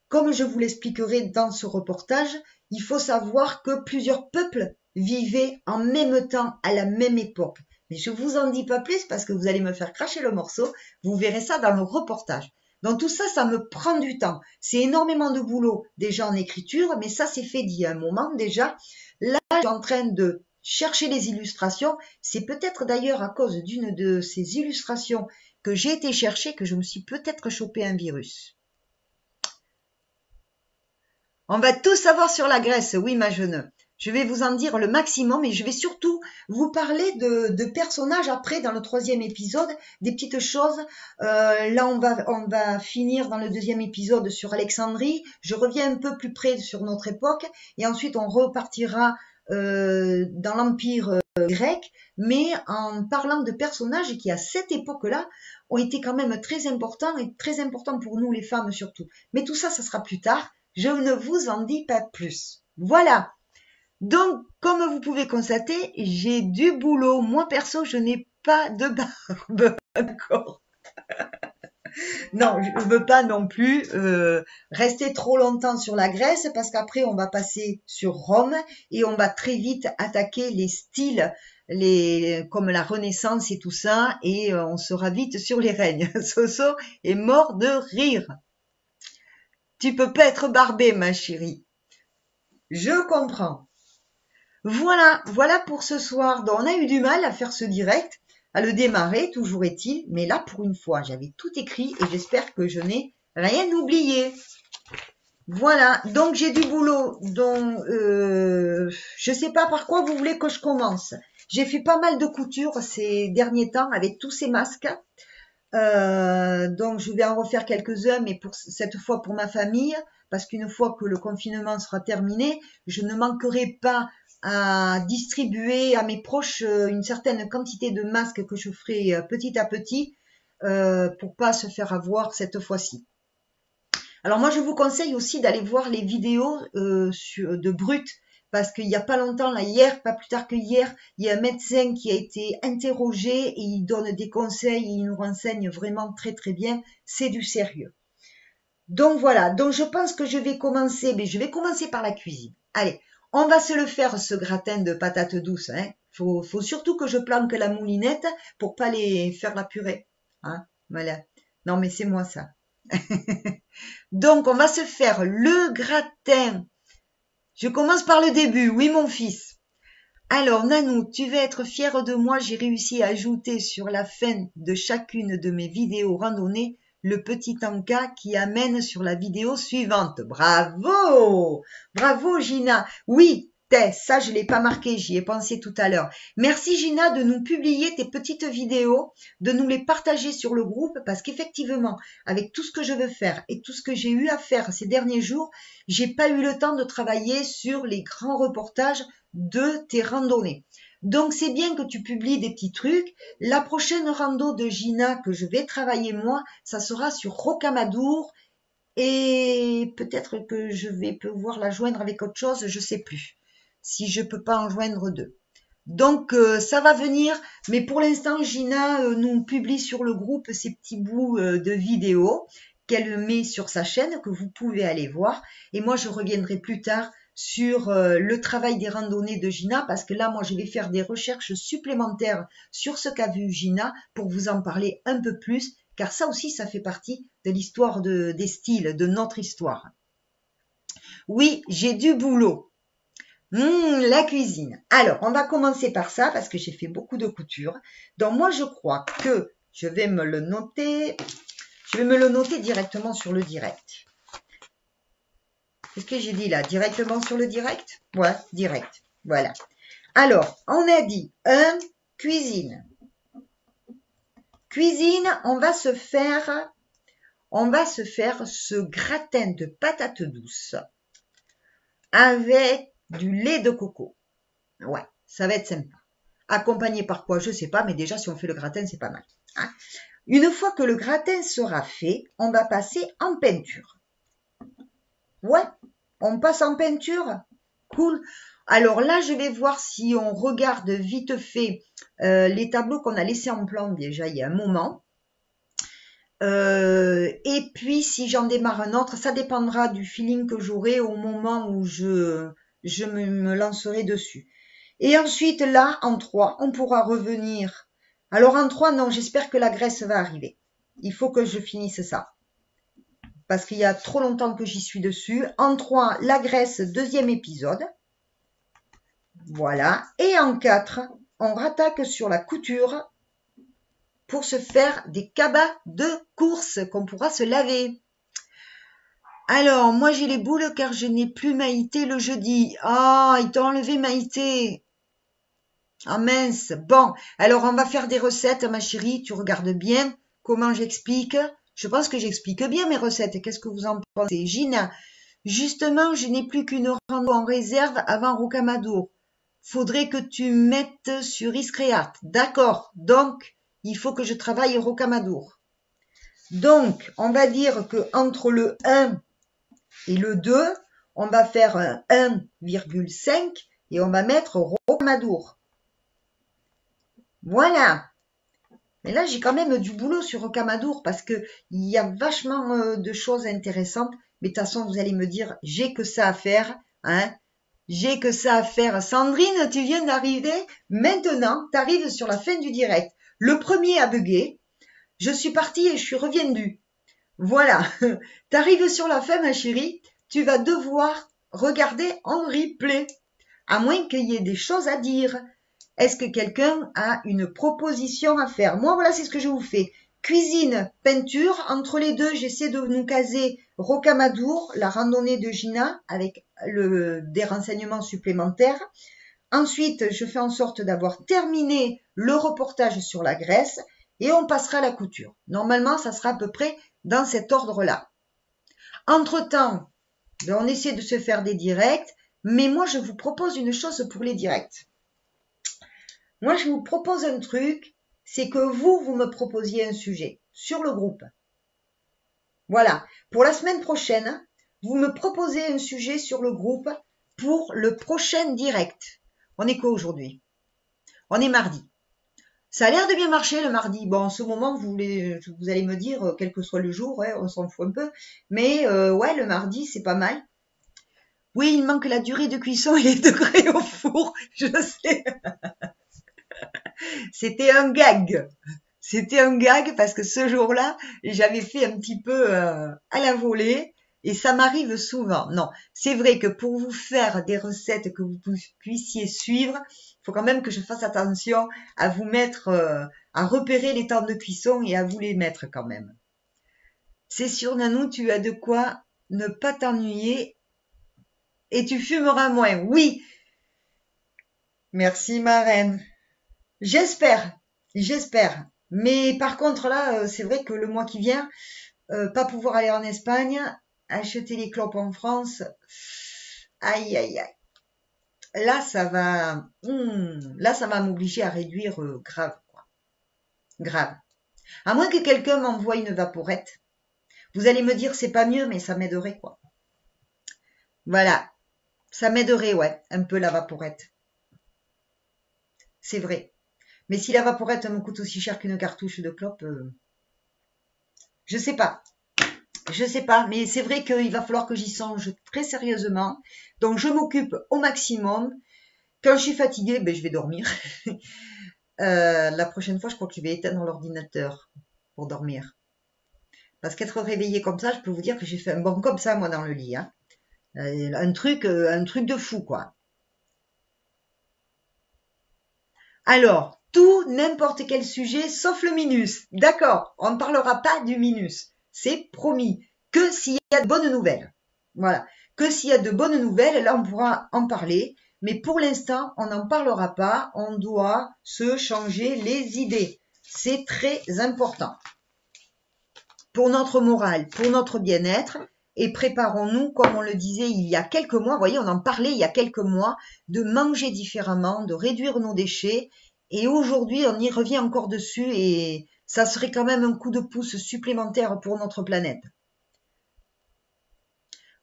comme je vous l'expliquerai dans ce reportage, il faut savoir que plusieurs peuples vivaient en même temps, à la même époque. Mais je vous en dis pas plus parce que vous allez me faire cracher le morceau. Vous verrez ça dans le reportage. Donc tout ça, ça me prend du temps. C'est énormément de boulot déjà en écriture, mais ça c'est fait d'il y a un moment déjà. Là, je suis en train de chercher les illustrations. C'est peut-être d'ailleurs à cause d'une de ces illustrations que j'ai été chercher que je me suis peut-être chopé un virus. On va tout savoir sur la Grèce, oui ma jeune. Je vais vous en dire le maximum et je vais surtout vous parler de personnages après dans le 3e épisode, des petites choses. Là on va finir dans le 2e épisode sur Alexandrie. Je reviens un peu plus près sur notre époque et ensuite on repartira dans l'Empire grec, mais en parlant de personnages qui à cette époque-là ont été quand même très importants et très importants pour nous les femmes surtout. Mais tout ça, ça sera plus tard. Je ne vous en dis pas plus. Voilà. Donc, comme vous pouvez constater, j'ai du boulot. Moi, perso, je n'ai pas de barbe encore. Non, je ne veux pas non plus rester trop longtemps sur la Grèce parce qu'après, on va passer sur Rome et on va très vite attaquer les styles comme la Renaissance et tout ça et on sera vite sur les règnes. Soso est mort de rire. Tu peux pas être barbée, ma chérie. Je comprends. Voilà pour ce soir. Donc, on a eu du mal à faire ce direct, à le démarrer, toujours est-il. Mais là, pour une fois, j'avais tout écrit et j'espère que je n'ai rien oublié. Voilà, donc j'ai du boulot. Donc, je sais pas par quoi vous voulez que je commence. J'ai fait pas mal de couture ces derniers temps avec tous ces masques. Donc je vais en refaire quelques-uns, mais cette fois pour ma famille, parce qu'une fois que le confinement sera terminé, je ne manquerai pas à distribuer à mes proches une certaine quantité de masques que je ferai petit à petit pour pas se faire avoir cette fois-ci. Alors moi je vous conseille aussi d'aller voir les vidéos de Brut, parce qu'il n'y a pas longtemps, là hier, pas plus tard que hier, il y a un médecin qui a été interrogé et il donne des conseils, il nous renseigne vraiment très très bien, c'est du sérieux. Donc voilà, donc je pense que je vais commencer, mais je vais commencer par la cuisine. Allez, on va se le faire, ce gratin de patates douces. Hein. Faut surtout que je planque la moulinette pour pas les faire la purée. Hein. Voilà. Non, mais c'est moi ça. Donc, on va se faire le gratin. Je commence par le début. Oui, mon fils. Alors, Nanou, tu vas être fière de moi. J'ai réussi à ajouter sur la fin de chacune de mes vidéos randonnées le petit encas qui amène sur la vidéo suivante. Bravo! Bravo, Gina. Oui, ça, je l'ai pas marqué, j'y ai pensé tout à l'heure. Merci, Gina, de nous publier tes petites vidéos, de nous les partager sur le groupe, parce qu'effectivement, avec tout ce que je veux faire et tout ce que j'ai eu à faire ces derniers jours, j'ai pas eu le temps de travailler sur les grands reportages de tes randonnées. Donc, c'est bien que tu publies des petits trucs. La prochaine rando de Gina que je vais travailler moi, ça sera sur Rocamadour et peut-être que je vais pouvoir la joindre avec autre chose, je sais plus. Si je peux pas en joindre deux. Donc, ça va venir. Mais pour l'instant, Gina nous publie sur le groupe ces petits bouts de vidéos qu'elle met sur sa chaîne, que vous pouvez aller voir. Et moi, je reviendrai plus tard sur le travail des randonnées de Gina, parce que là, moi, je vais faire des recherches supplémentaires sur ce qu'a vu Gina pour vous en parler un peu plus, car ça aussi, ça fait partie de l'histoire des styles, de notre histoire. Oui, j'ai du boulot. La cuisine. Alors, on va commencer par ça, parce que j'ai fait beaucoup de couture. Donc, moi, je crois que je vais me le noter. Je vais me le noter directement sur le direct. Qu'est-ce que j'ai dit là? Directement sur le direct? Ouais, direct. Voilà. Alors, on a dit cuisine. Cuisine, on va se faire ce gratin de patates douces avec du lait de coco. Ouais, ça va être sympa. Accompagné par quoi? Je sais pas, mais déjà, si on fait le gratin, c'est pas mal. Hein. Une fois que le gratin sera fait, on va passer en peinture. Ouais, on passe en peinture. Cool. Alors là, je vais voir si on regarde vite fait les tableaux qu'on a laissés en plan déjà il y a un moment. Et puis, si j'en démarre un autre, ça dépendra du feeling que j'aurai au moment où je me lancerai dessus. Et ensuite, là, en 3, on pourra revenir. Alors, en 3, non, j'espère que la graisse va arriver. Il faut que je finisse ça. Parce qu'il y a trop longtemps que j'y suis dessus. En 3, la graisse, deuxième épisode. Voilà. Et en 4, on rattaque sur la couture pour se faire des cabas de course qu'on pourra se laver. Alors, moi, j'ai les boules car je n'ai plus Maïté le jeudi. Ah, ils t'ont enlevé Maïté. Ah mince. Bon, alors on va faire des recettes, ma chérie. Tu regardes bien comment j'explique. Je pense que j'explique bien mes recettes. Qu'est-ce que vous en pensez? Gina, justement, je n'ai plus qu'une rando en réserve avant Rocamadour. Faudrait que tu mettes sur Iscreart. D'accord. Donc, il faut que je travaille Rocamadour. Donc, on va dire que entre le 1 et le 2, on va faire un 1,5 et on va mettre Rocamadour. Voilà. Mais là, j'ai quand même du boulot sur Rocamadour parce que il y a vachement de choses intéressantes. Mais de toute façon, vous allez me dire, j'ai que ça à faire, hein. J'ai que ça à faire. Sandrine, tu viens d'arriver. Maintenant, tu arrives sur la fin du direct. Le premier a bugué. Je suis partie et je suis revenue. Voilà. Tu arrives sur la fin, ma chérie. Tu vas devoir regarder en replay. À moins qu'il y ait des choses à dire. Est-ce que quelqu'un a une proposition à faire? Moi, voilà, c'est ce que je vous fais. Cuisine, peinture. Entre les deux, j'essaie de nous caser Rocamadour, la randonnée de Gina, avec des renseignements supplémentaires. Ensuite, je fais en sorte d'avoir terminé le reportage sur la graisse et on passera à la couture. Normalement, ça sera à peu près dans cet ordre-là. Entre-temps, on essaie de se faire des directs, mais moi, je vous propose une chose pour les directs. Moi, je vous propose un truc, c'est que vous me proposiez un sujet sur le groupe. Voilà. Pour la semaine prochaine, vous me proposez un sujet sur le groupe pour le prochain direct. On est quoi aujourd'hui? On est mardi. Ça a l'air de bien marcher le mardi. Bon, en ce moment, vous allez me dire, quel que soit le jour, ouais, on s'en fout un peu. Mais ouais, le mardi, c'est pas mal. Oui, il manque la durée de cuisson et les degrés au four. Je sais. C'était un gag. C'était un gag parce que ce jour-là, j'avais fait un petit peu à la volée et ça m'arrive souvent. Non, c'est vrai que pour vous faire des recettes que vous puissiez suivre, il faut quand même que je fasse attention à vous mettre, à repérer les temps de cuisson et à vous les mettre quand même. C'est sûr, Nanou, tu as de quoi ne pas t'ennuyer et tu fumeras moins. Oui, merci ma reine. J'espère, j'espère. Mais par contre là, c'est vrai que le mois qui vient, pas pouvoir aller en Espagne, acheter les clopes en France, aïe aïe aïe. Là ça va m'obliger à réduire grave, quoi. Grave. À moins que quelqu'un m'envoie une vaporette. Vous allez me dire c'est pas mieux, mais ça m'aiderait, quoi. Voilà, ça m'aiderait, ouais, un peu la vaporette. C'est vrai. Mais si la vaporette me coûte aussi cher qu'une cartouche de clope, je sais pas. Je sais pas, mais c'est vrai qu'il va falloir que j'y songe très sérieusement. Donc, je m'occupe au maximum. Quand je suis fatiguée, ben, je vais dormir. La prochaine fois, je crois que je vais éteindre l'ordinateur pour dormir. Parce qu'être réveillée comme ça, je peux vous dire que j'ai fait un bond comme ça, moi, dans le lit. Hein. Un truc de fou, quoi. Alors, tout, n'importe quel sujet, sauf le minus. D'accord, on ne parlera pas du minus. C'est promis. Que s'il y a de bonnes nouvelles. Voilà. Que s'il y a de bonnes nouvelles, là, on pourra en parler. Mais pour l'instant, on n'en parlera pas. On doit se changer les idées. C'est très important. Pour notre morale, pour notre bien-être. Et préparons-nous, comme on le disait il y a quelques mois, vous voyez, on en parlait il y a quelques mois, de manger différemment, de réduire nos déchets. Et aujourd'hui, on y revient encore dessus et ça serait quand même un coup de pouce supplémentaire pour notre planète.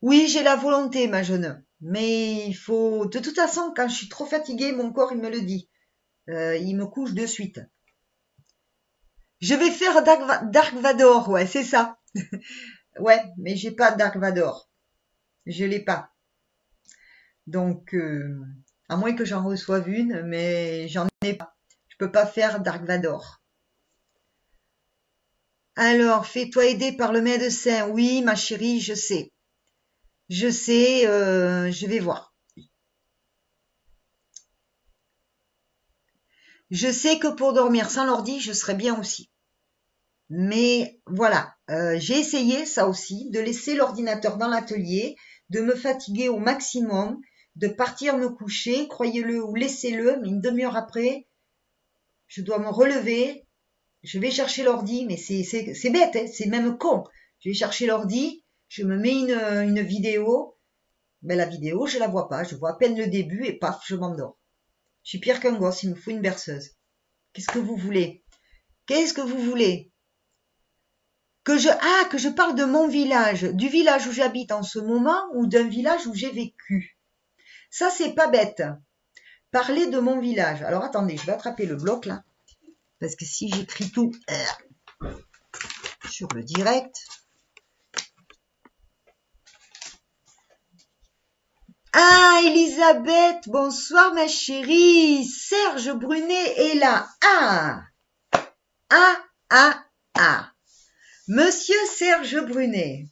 Oui, j'ai la volonté, ma jeune, mais il faut... De toute façon, quand je suis trop fatiguée, mon corps, il me le dit. Il me couche de suite. Je vais faire Dark Vador, ouais, c'est ça. Ouais, mais j'ai pas Dark Vador. Je l'ai pas. Donc, à moins que j'en reçoive une, mais j'en ai pas. Je peux pas faire Dark Vador. Alors, fais-toi aider par le médecin. Oui, ma chérie, je sais. Je sais, je vais voir. Je sais que pour dormir sans l'ordi, je serais bien aussi. Mais voilà, j'ai essayé ça aussi, de laisser l'ordinateur dans l'atelier, de me fatiguer au maximum, de partir me coucher, croyez-le ou laissez-le, mais une demi-heure après, je dois me relever, je vais chercher l'ordi, mais c'est bête, hein, c'est même con. Je vais chercher l'ordi, je me mets une vidéo, mais la vidéo, je la vois pas, je vois à peine le début et paf, je m'endors. Je suis pire qu'un gosse, il me faut une berceuse. Qu'est-ce que vous voulez? Qu'est-ce que vous voulez? Que je parle de mon village, du village où j'habite en ce moment ou d'un village où j'ai vécu. Ça, c'est pas bête. Parler de mon village. Alors, attendez, je vais attraper le bloc, là. Parce que si j'écris tout sur le direct... Ah, Elisabeth, bonsoir ma chérie. Serge Brunet est là. Ah. Monsieur Serge Brunet,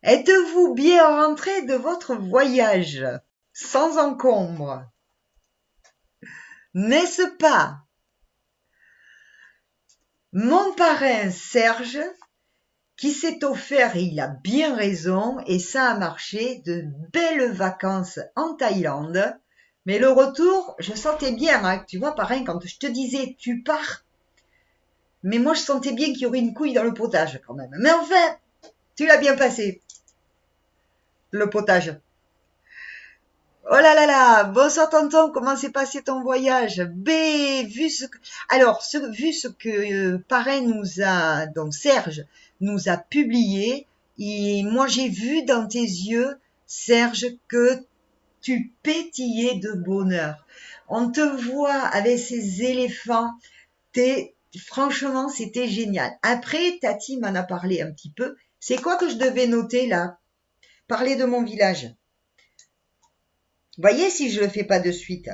êtes-vous bien rentré de votre voyage sans encombre? N'est-ce pas? Mon parrain Serge, qui s'est offert, et il a bien raison, et ça a marché, de belles vacances en Thaïlande. Mais le retour, je sentais bien, hein, tu vois, parrain, quand je te disais tu pars, mais moi je sentais bien qu'il y aurait une couille dans le potage quand même. Mais enfin, tu l'as bien passé, le potage. Oh là là là, bonsoir tonton, comment s'est passé ton voyage? Vu ce que... Alors, vu ce que parrain nous a, donc Serge, nous a publié, et moi j'ai vu dans tes yeux, Serge, que tu pétillais de bonheur. On te voit avec ces éléphants. Franchement, c'était génial. Après, Tati m'en a parlé un petit peu. C'est quoi que je devais noter là? Parler de mon village. Voyez si je le fais pas de suite.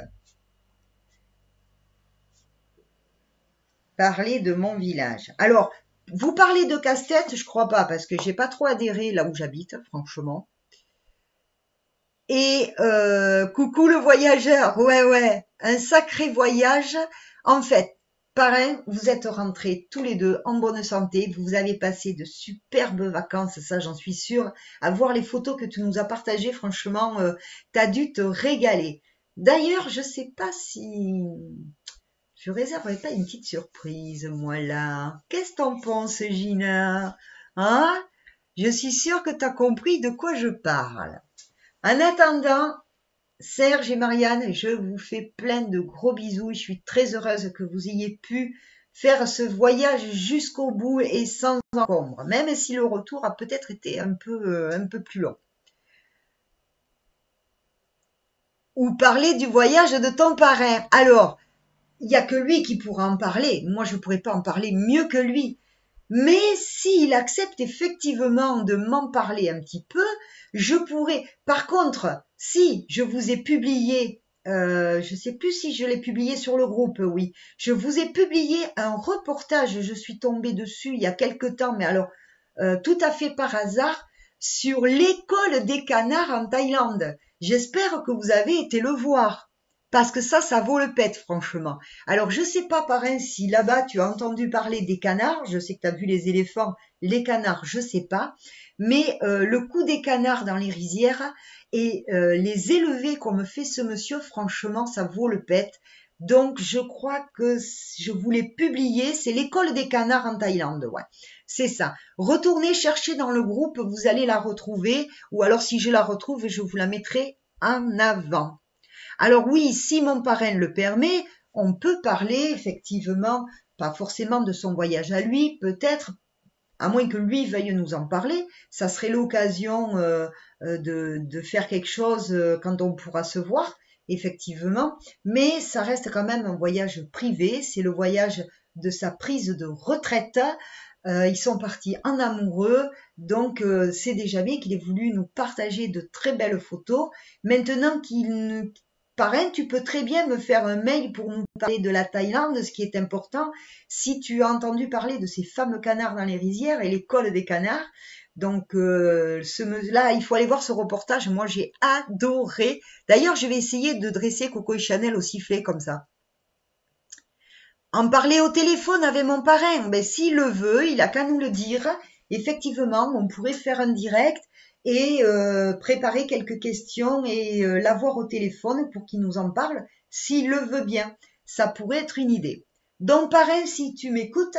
Parler de mon village. Alors, vous parlez de casse-tête, je crois pas, parce que j'ai pas trop adhéré là où j'habite, franchement. Et coucou le voyageur, ouais, un sacré voyage. En fait, parrain, vous êtes rentrés tous les deux en bonne santé, vous avez passé de superbes vacances, ça j'en suis sûre. À voir les photos que tu nous as partagées, franchement, t'as dû te régaler. D'ailleurs, je sais pas si je réserverai pas une petite surprise, moi là. Qu'est-ce que t'en penses, Gina? Hein? Je suis sûre que t'as compris de quoi je parle. En attendant, Serge et Marianne, je vous fais plein de gros bisous. Je suis très heureuse que vous ayez pu faire ce voyage jusqu'au bout et sans encombre, même si le retour a peut-être été un peu plus long. Ou parler du voyage de ton parrain. Alors, il n'y a que lui qui pourra en parler. Moi, je ne pourrais pas en parler mieux que lui. Mais s'il accepte effectivement de m'en parler un petit peu, je pourrais. Par contre, si je vous ai publié, je sais plus si je l'ai publié sur le groupe, oui, je vous ai publié un reportage, je suis tombée dessus il y a quelque temps, mais alors tout à fait par hasard, sur l'école des canards en Thaïlande. J'espère que vous avez été le voir. Parce que ça vaut le pet, franchement. Alors, je sais pas, parrain, si là-bas, tu as entendu parler des canards. Je sais que tu as vu les éléphants, les canards, je sais pas. Mais le coup des canards dans les rizières et les élevés qu'on me fait ce monsieur, franchement, ça vaut le pet. Donc, je crois que je voulais publier. C'est l'école des canards en Thaïlande, ouais. C'est ça. Retournez chercher dans le groupe, vous allez la retrouver. Ou alors, si je la retrouve, je vous la mettrai en avant. Alors oui, si mon parrain le permet, on peut parler effectivement, pas forcément de son voyage à lui, peut-être, à moins que lui veuille nous en parler, ça serait l'occasion de faire quelque chose quand on pourra se voir, effectivement, mais ça reste quand même un voyage privé, c'est le voyage de sa prise de retraite. Ils sont partis en amoureux, donc c'est déjà bien qu'il ait voulu nous partager de très belles photos. Maintenant qu'il parrain, tu peux très bien me faire un mail pour nous parler de la Thaïlande, ce qui est important. Si tu as entendu parler de ces fameux canards dans les rizières et l'école des canards, donc là, il faut aller voir ce reportage. Moi, j'ai adoré. D'ailleurs, je vais essayer de dresser Coco et Chanel au sifflet comme ça. En parler au téléphone avec mon parrain, ben, s'il le veut, il a qu'à nous le dire. Effectivement, on pourrait faire un direct et préparer quelques questions et l'avoir au téléphone pour qu'il nous en parle, s'il le veut bien. Ça pourrait être une idée. Donc, parrain, si tu m'écoutes,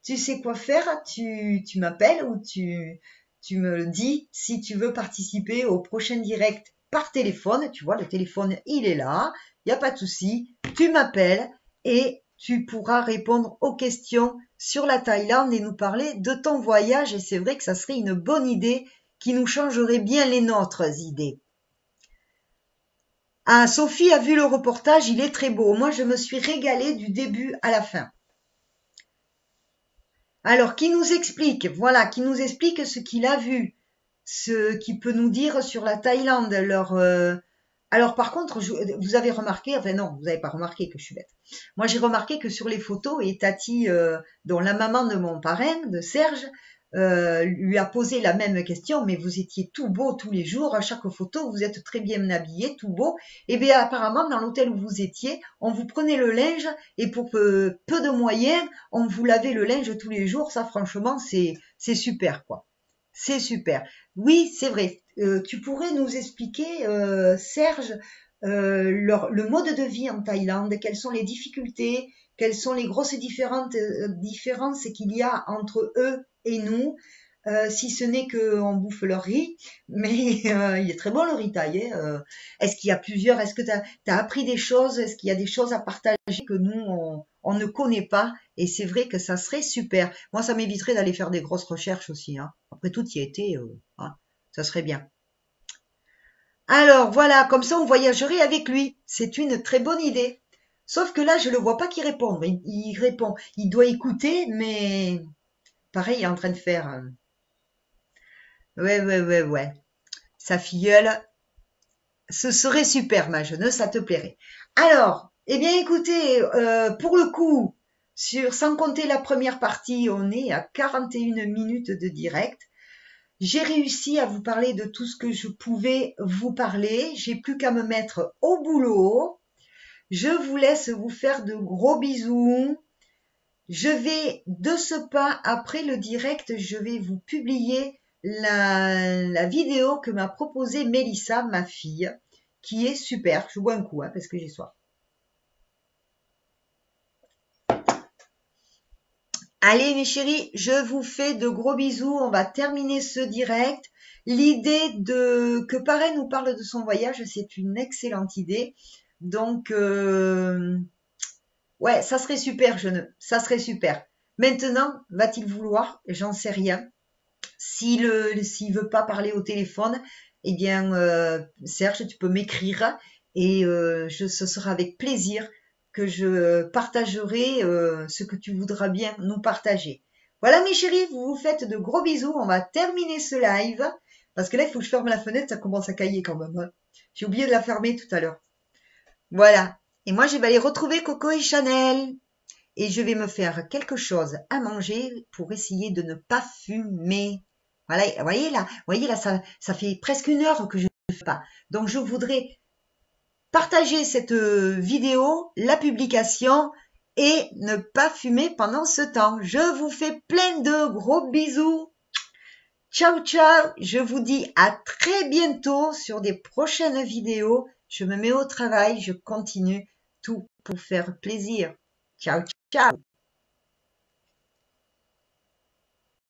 tu sais quoi faire, tu m'appelles ou tu me dis si tu veux participer au prochain direct par téléphone. Tu vois, le téléphone, il est là, il n'y a pas de souci. Tu m'appelles et tu pourras répondre aux questions sur la Thaïlande et nous parler de ton voyage. Et c'est vrai que ça serait une bonne idée qui nous changerait bien les nôtres idées. Ah, Sophie a vu le reportage, il est très beau. Moi, je me suis régalée du début à la fin. Alors, qui nous explique, voilà, qui nous explique ce qu'il a vu, ce qu'il peut nous dire sur la Thaïlande. Alors, par contre, vous avez remarqué, enfin non, vous n'avez pas remarqué que je suis bête. Moi, j'ai remarqué que sur les photos, et Tati, dont la maman de mon parrain, de Serge, lui a posé la même question, mais vous étiez tout beau tous les jours, à chaque photo, vous êtes très bien habillé, tout beau. Et bien, apparemment, dans l'hôtel où vous étiez, on vous prenait le linge, et pour peu de moyens, on vous lavait le linge tous les jours. Ça, franchement, c'est super, quoi. C'est super. Oui, c'est vrai. Tu pourrais nous expliquer, Serge, le mode de vie en Thaïlande, quelles sont les difficultés, quelles sont les grosses différences qu'il y a entre eux et nous, si ce n'est qu'on bouffe leur riz, mais il est très bon le riz thaï. Est-ce qu'il y a plusieurs, est-ce que tu as appris des choses, est-ce qu'il y a des choses à partager que nous, on ne connaît pas, et c'est vrai que ça serait super. Moi, ça m'éviterait d'aller faire des grosses recherches aussi. Hein. Après tout, y a été, hein, ça serait bien. Alors voilà, comme ça on voyagerait avec lui. C'est une très bonne idée. Sauf que là, je le vois pas qu'il répond. Il répond. Il doit écouter, mais pareil, il est en train de faire. Ouais. Sa filleule, ce serait super, ma jeune, ça te plairait. Alors, eh bien, écoutez, pour le coup, sans compter la première partie, on est à 41 minutes de direct. J'ai réussi à vous parler de tout ce que je pouvais vous parler. J'ai plus qu'à me mettre au boulot. Je vous laisse vous faire de gros bisous. Je vais, de ce pas, après le direct, je vais vous publier la vidéo que m'a proposée Mélissa, ma fille, qui est super. Je bois un coup, parce que j'ai soif. Allez mes chéris, je vous fais de gros bisous. On va terminer ce direct. L'idée que Parrain nous parle de son voyage, c'est une excellente idée. Donc, ouais, ça serait super, ça serait super. Maintenant, va-t-il vouloir? J'en sais rien. S'il veut pas parler au téléphone, eh bien, Serge, tu peux m'écrire et ce sera avec plaisir que je partagerai ce que tu voudras bien nous partager. Voilà mes chéris, vous vous faites de gros bisous. On va terminer ce live parce que là, il faut que je ferme la fenêtre, ça commence à cailler quand même. Hein. J'ai oublié de la fermer tout à l'heure. Voilà. Et moi, je vais aller retrouver Coco et Chanel. Et je vais me faire quelque chose à manger pour essayer de ne pas fumer. Voilà, voyez là, ça fait presque 1 heure que je ne fais pas. Donc, je voudrais partager cette vidéo, la publication et ne pas fumer pendant ce temps. Je vous fais plein de gros bisous. Ciao, ciao. Je vous dis à très bientôt sur des prochaines vidéos. Je me mets au travail, je continue tout pour faire plaisir. Ciao, ciao.